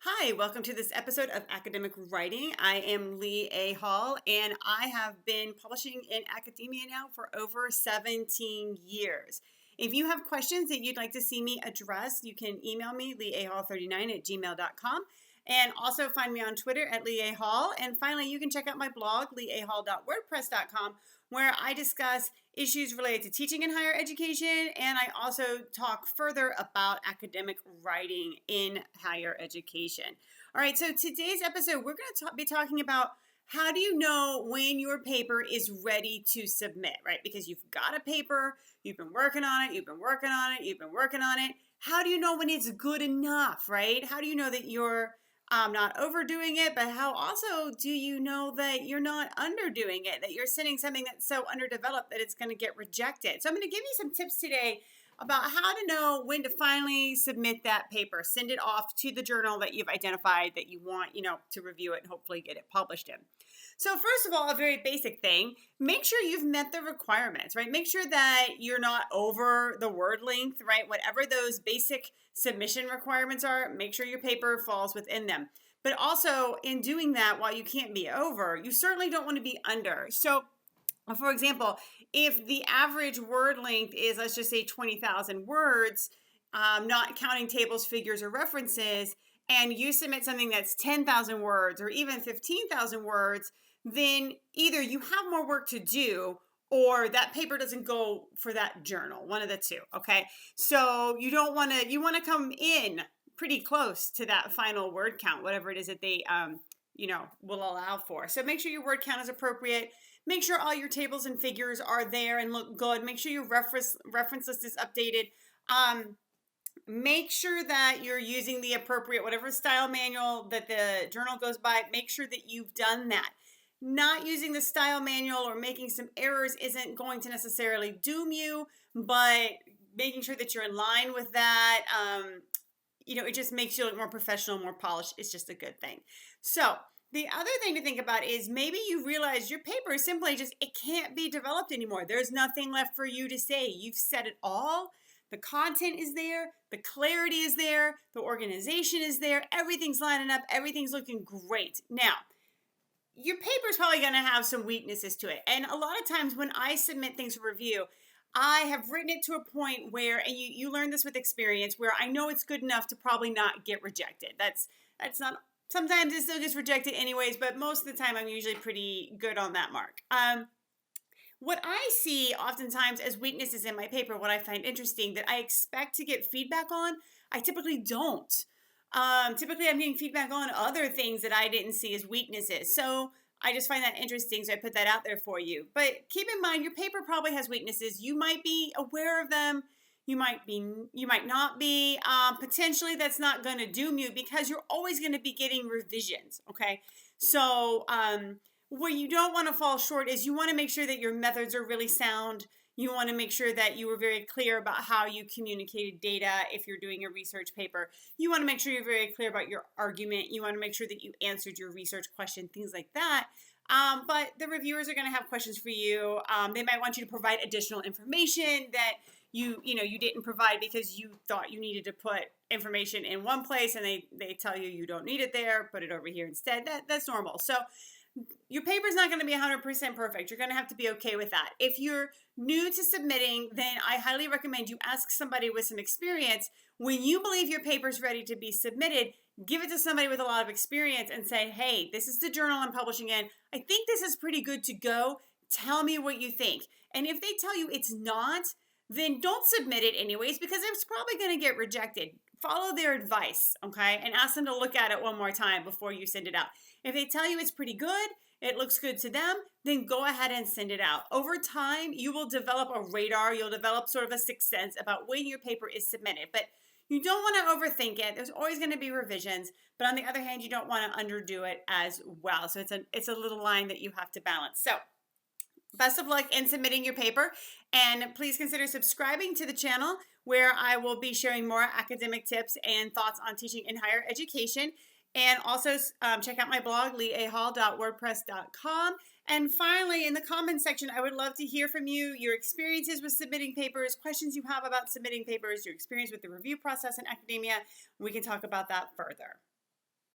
Hi, welcome to this episode of Academic Writing. I am Leigh A. Hall, and I have been publishing in academia now for over 17 years. If you have questions that you'd like to see me address, you can email me, leahall39@gmail.com, and also find me on Twitter at Leigh A. Hall. And finally, you can check out my blog, leahall.wordpress.com, where I discuss issues related to teaching in higher education, and I also talk further about academic writing in higher education. All right, so today's episode, we're going to be talking about how do you know when your paper is ready to submit, right? Because you've got a paper, you've been working on it, you've been working on it, you've been working on it. How do you know when it's good enough, right? How do you know that you're not overdoing it, but how also do you know that you're not underdoing it, that you're sending something that's so underdeveloped that it's going to get rejected? So I'm going to give you some tips today about how to know when to finally submit that paper, send it off to the journal that you've identified that you want, to review it and hopefully get it published in. So first of all, a very basic thing, make sure you've met the requirements, right? Make sure that you're not over the word length, right? Whatever those basic submission requirements are, make sure your paper falls within them. But also in doing that, while you can't be over, you certainly don't want to be under. So for example, if the average word length is, let's just say 20,000 words, not counting tables, figures, or references, and you submit something that's 10,000 words or even 15,000 words, then either you have more work to do or that paper doesn't go for that journal, one of the two, okay? So you want to come in pretty close to that final word count, whatever it is that they, will allow for. So make sure your word count is appropriate. Make sure all your tables and figures are there and look good. Make sure your reference list is updated. Make sure that you're using the appropriate, whatever style manual that the journal goes by, make sure that you've done that. Not using the style manual or making some errors isn't going to necessarily doom you, but making sure that you're in line with that, it just makes you look more professional, more polished. It's just a good thing. So the other thing to think about is maybe you realize your paper is simply it can't be developed anymore. There's nothing left for you to say. You've said it all. The content is there. The clarity is there. The organization is there. Everything's lining up. Everything's looking great. Now, your paper is probably going to have some weaknesses to it. And a lot of times when I submit things for review, I have written it to a point where, and you learn this with experience, where I know it's good enough to probably not get rejected. That's not, sometimes it still gets rejected anyways, but most of the time I'm usually pretty good on that mark. What I see oftentimes as weaknesses in my paper, what I find interesting that I expect to get feedback on, I typically don't. Typically I'm getting feedback on other things that I didn't see as weaknesses. So I just find that interesting, so I put that out there for you. But keep in mind, your paper probably has weaknesses. You might be aware of them. You might not be. Potentially that's not going to doom you because you're always going to be getting revisions, okay? So where you don't want to fall short is you want to make sure that your methods are really sound. You want to make sure that you were very clear about how you communicated data if you're doing a research paper. You want to make sure you're very clear about your argument. You want to make sure that you answered your research question, things like that. But the reviewers are going to have questions for you. They might want you to provide additional information that you didn't provide because you thought you needed to put information in one place and they tell you don't need it there, put it over here instead. That's normal. So your paper's not going to be 100% perfect. You're going to have to be okay with that. If you're new to submitting, then I highly recommend you ask somebody with some experience. When you believe your paper's ready to be submitted, give it to somebody with a lot of experience and say, hey, this is the journal I'm publishing in. I think this is pretty good to go. Tell me what you think. And if they tell you it's not, then don't submit it anyways because it's probably going to get rejected. Follow their advice, okay? And ask them to look at it one more time before you send it out. If they tell you it's pretty good, it looks good to them, then go ahead and send it out. Over time, you will develop a radar. You'll develop sort of a sixth sense about when your paper is submitted. But you don't want to overthink it. There's always going to be revisions. But on the other hand, you don't want to underdo it as well. So it's a little line that you have to balance. So best of luck in submitting your paper. And please consider subscribing to the channel where I will be sharing more academic tips and thoughts on teaching in higher education. And also check out my blog, leahall.wordpress.com. And finally, in the comments section, I would love to hear from you, your experiences with submitting papers, questions you have about submitting papers, your experience with the review process in academia. We can talk about that further.